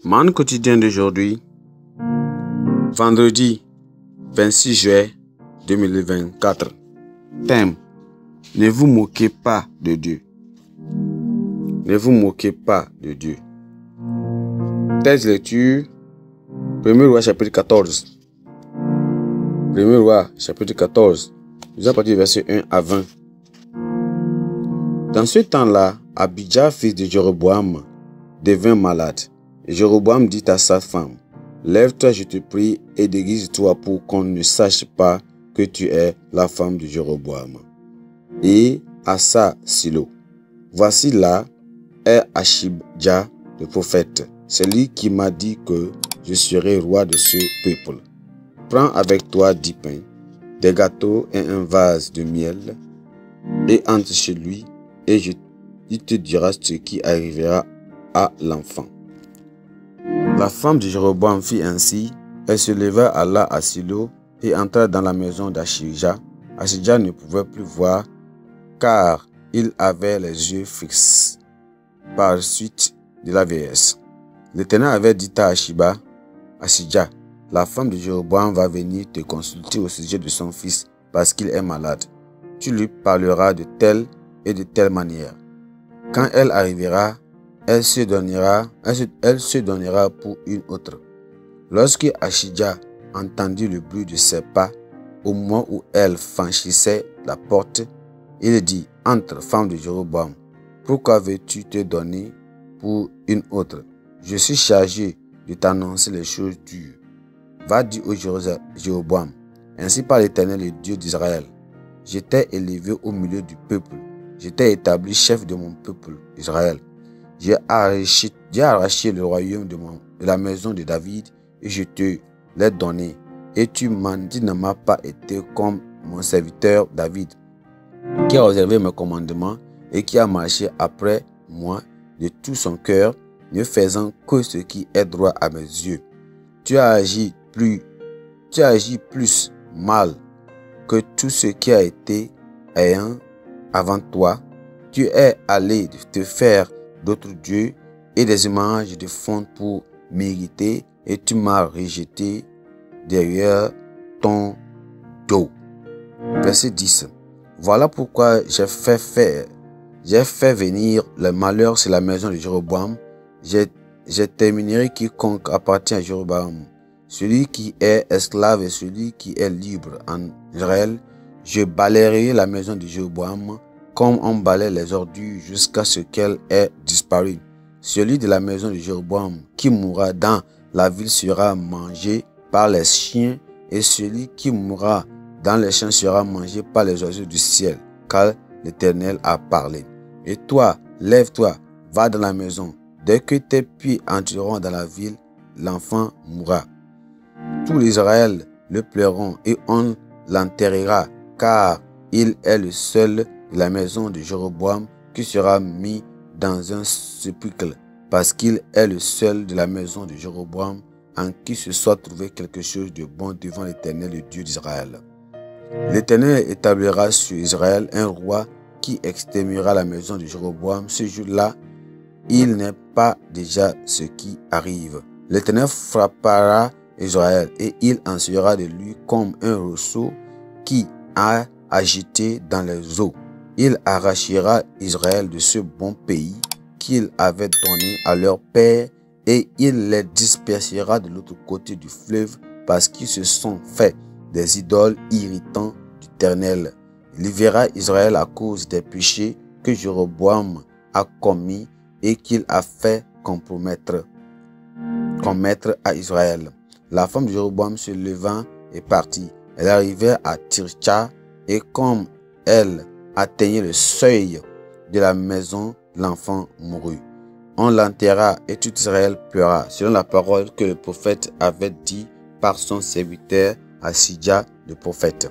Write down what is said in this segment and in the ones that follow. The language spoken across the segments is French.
Manne quotidien d'aujourd'hui, vendredi 26 juillet 2024. Thème: ne vous moquez pas de Dieu. Ne vous moquez pas de Dieu. Texte de lecture, 1er Roi chapitre 14. 1er Roi chapitre 14. Nous allons partir du verset 1 à 20. Dans ce temps-là, Abijah, fils de Jéroboam, devint malade. Et Jéroboam dit à sa femme: lève-toi, je te prie, et déguise-toi pour qu'on ne sache pas que tu es la femme de Jéroboam. Et Asa Silo. Voici là est Achibja le prophète, celui qui m'a dit que je serai roi de ce peuple. Prends avec toi 10 pains, des gâteaux et un vase de miel, et entre chez lui, et il te dira ce qui arrivera à l'enfant. La femme de Jéroboam fit ainsi. Elle se leva, alla à Silo et entra dans la maison d'Achibja. Achibja ne pouvait plus voir, car il avait les yeux fixes par suite de la vieillesse. L'Éternel avait dit à Achibja, la femme de Jéroboam va venir te consulter au sujet de son fils parce qu'il est malade. Tu lui parleras de telle et de telle manière. Quand elle arrivera, elle se donnera pour une autre. Lorsque Achibja entendit le bruit de ses pas, au moment où elle franchissait la porte, il dit: entre, femme de Jéroboam, pourquoi veux-tu te donner pour une autre? Je suis chargé de t'annoncer les choses dures. Va dire au Jéroboam: ainsi parle l'Éternel, le Dieu d'Israël. Je t'ai élevé au milieu du peuple. Je t'ai établi chef de mon peuple, Israël. J'ai arraché le royaume de la maison de David et je te l'ai donné. Et tu ne m'as pas été comme mon serviteur David, qui a observé mes commandements et qui a marché après moi de tout son cœur, ne faisant que ce qui est droit à mes yeux. Tu as agi plus mal que tout ce qui a été ayant avant toi. Tu es allé te faire d'autres dieux et des images de fonte pour mériter, et tu m'as rejeté derrière ton dos. Verset 10. Voilà pourquoi j'ai fait venir le malheur sur la maison de Jéroboam. Je terminerai quiconque appartient à Jéroboam, celui qui est esclave et celui qui est libre en Israël. Je balayerai la maison de Jéroboam comme on balaie les ordures jusqu'à ce qu'elle ait disparu. Celui de la maison de Jéroboam qui mourra dans la ville sera mangé par les chiens, et celui qui mourra dans les champs sera mangé par les oiseaux du ciel, car l'Éternel a parlé. Et toi, lève-toi, va dans la maison. Dès que tes pieds entreront dans la ville, l'enfant mourra. Tous les Israël le pleureront et on l'enterrera, car il est le seul de la maison de Jéroboam qui sera mis dans un sépulcre, parce qu'il est le seul de la maison de Jéroboam en qui se soit trouvé quelque chose de bon devant l'Éternel, le Dieu d'Israël. L'Éternel établira sur Israël un roi qui exterminera la maison de Jéroboam. Ce jour-là, il n'est pas déjà ce qui arrive. L'Éternel frappera Israël et il en sera de lui comme un ressaut qui a agité dans les eaux. Il arrachera Israël de ce bon pays qu'il avait donné à leur père, et il les dispersera de l'autre côté du fleuve parce qu'ils se sont fait des idoles irritants d'Éternel. Il verra Israël à cause des péchés que Jéroboam a commis et qu'il a fait commettre à Israël. La femme de Jéroboam se levant et partit. Elle arrivait à Tirtha, et comme elle atteignait le seuil de la maison, l'enfant mourut. On l'enterra et tout Israël pleura, selon la parole que le prophète avait dit par son serviteur Achibja le prophète.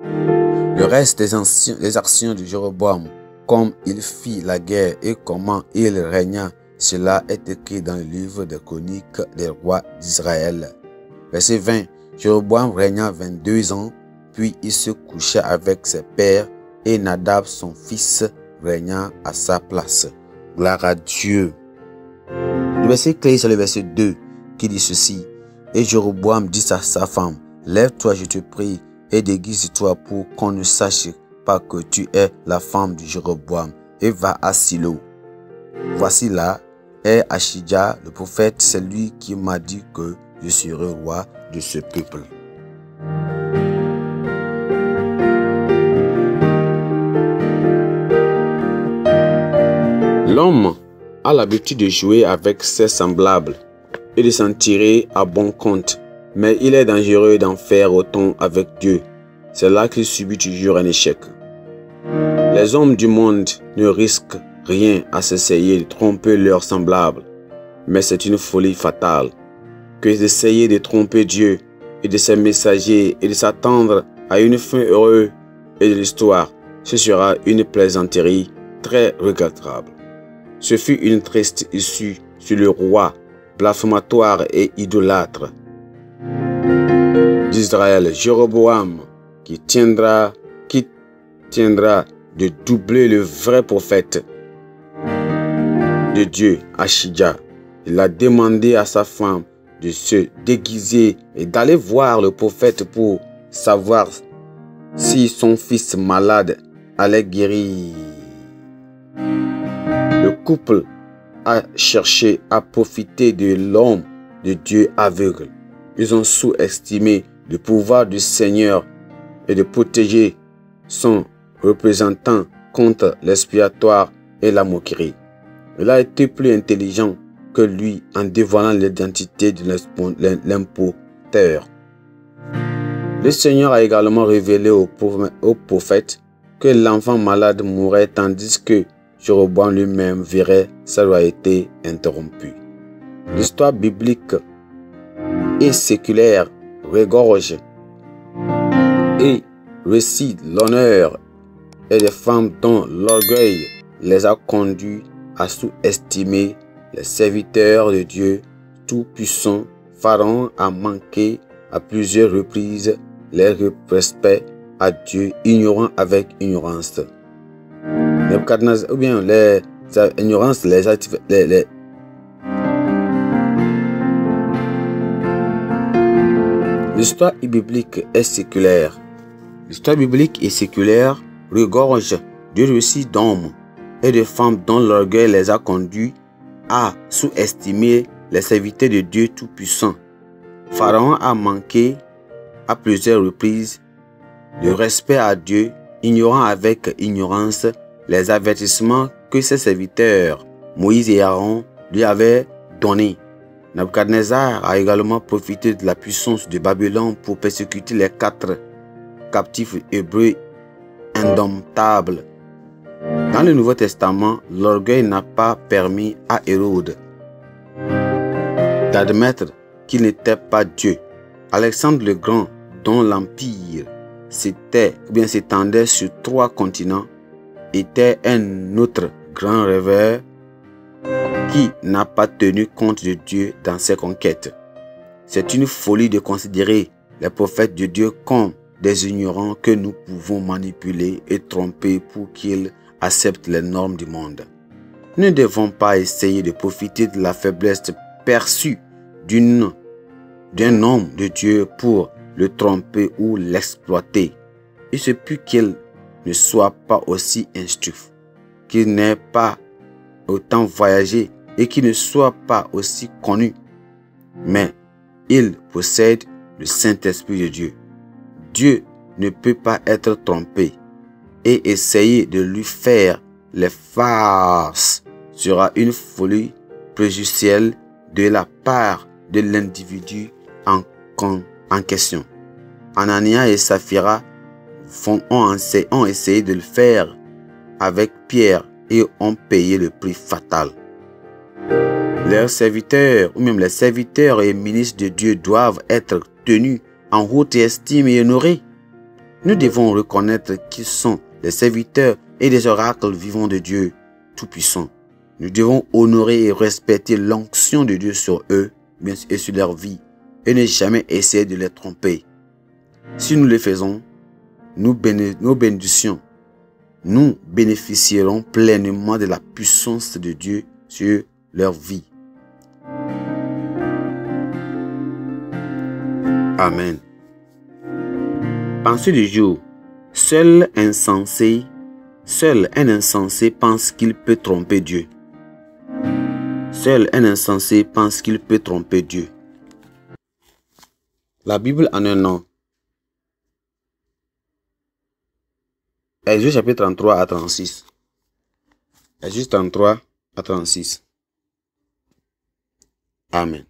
Le reste des actions de Jéroboam, comme il fit la guerre et comment il régna, cela est écrit dans le livre des chroniques des rois d'Israël. Verset 20. Jéroboam régna 22 ans, puis il se coucha avec ses pères, et Nadab son fils régna à sa place. Gloire à Dieu. Le verset clé, c'est le verset 2 qui dit ceci. Et Jéroboam dit à sa femme, lève-toi, je te prie, et déguise-toi pour qu'on ne sache pas que tu es la femme de Jéroboam, et va à Silo. Voici là est Achija, le prophète, c'est lui qui m'a dit que je serai roi de ce peuple. L'homme a l'habitude de jouer avec ses semblables et de s'en tirer à bon compte, mais il est dangereux d'en faire autant avec Dieu. C'est là qu'il subit toujours un échec. Les hommes du monde ne risquent rien à s'essayer de tromper leurs semblables, mais c'est une folie fatale que d'essayer de tromper Dieu et de ses messagers et de s'attendre à une fin heureuse et de l'histoire. Ce sera une plaisanterie très regrettable. Ce fut une triste issue sur le roi blasphématoire et idolâtre d'Israël, Jéroboam, qui tiendra de doubler le vrai prophète de Dieu, Achija. Il a demandé à sa femme de se déguiser et d'aller voir le prophète pour savoir si son fils malade allait guérir. Le couple a cherché à profiter de l'homme de Dieu aveugle. Ils ont sous-estimé le pouvoir du Seigneur et de protéger son représentant contre l'expiatoire et la moquerie. Il a été plus intelligent que lui en dévoilant l'identité de l'imposteur. Le Seigneur a également révélé au prophète que l'enfant malade mourrait tandis que Jéroboam lui-même verrait sa royauté interrompue. L'histoire biblique et séculaire regorge et récite l'honneur et des femmes dont l'orgueil les a conduits à sous-estimer les serviteurs de Dieu Tout-Puissant. Pharaon a manqué à plusieurs reprises les respect à Dieu, ignorant avec ignorance. Ou bien l'ignorance L'histoire biblique est séculaire. L'histoire biblique et séculaire regorge de récits d'hommes et de femmes dont l'orgueil les a conduits à sous-estimer les serviteurs de Dieu Tout-Puissant. Pharaon a manqué à plusieurs reprises le respect à Dieu, ignorant avec ignorance les avertissements que ses serviteurs, Moïse et Aaron, lui avaient donnés. Nabuchodonosor a également profité de la puissance de Babylone pour persécuter les 4 captifs hébreux indomptables. Dans le Nouveau Testament, l'orgueil n'a pas permis à Hérode d'admettre qu'il n'était pas Dieu. Alexandre le Grand, dont l'empire s'étendait sur 3 continents, était un autre grand rêveur qui n'a pas tenu compte de Dieu dans ses conquêtes. C'est une folie de considérer les prophètes de Dieu comme des ignorants que nous pouvons manipuler et tromper pour qu'ils acceptent les normes du monde. Nous ne devons pas essayer de profiter de la faiblesse perçue d'un homme de Dieu pour le tromper ou l'exploiter. Il se peut qu'il ne soit pas aussi instruit, qu'il n'ait pas autant voyagé et qu'il ne soit pas aussi connu. Mais il possède le Saint-Esprit de Dieu. Dieu ne peut pas être trompé et essayer de lui faire les farces sera une folie préjudicielle de la part de l'individu en question. Anania et Saphira ont essayé de le faire avec Pierre et ont payé le prix fatal. Leurs serviteurs ou même les serviteurs et ministres de Dieu doivent être tenus en haute estime et honorés. Nous devons reconnaître qu'ils sont les serviteurs et des oracles vivants de Dieu Tout-Puissant. Nous devons honorer et respecter l'onction de Dieu sur eux et sur leur vie et ne jamais essayer de les tromper. Si nous le faisons, nous bénéficierons pleinement de la puissance de Dieu sur leur vie. Amen. Pensée du jour. Seul un insensé pense qu'il peut tromper Dieu. Seul un insensé pense qu'il peut tromper Dieu. La Bible en un nom. Exode chapitre 33 à 36. Exode 33 à 36. Amen.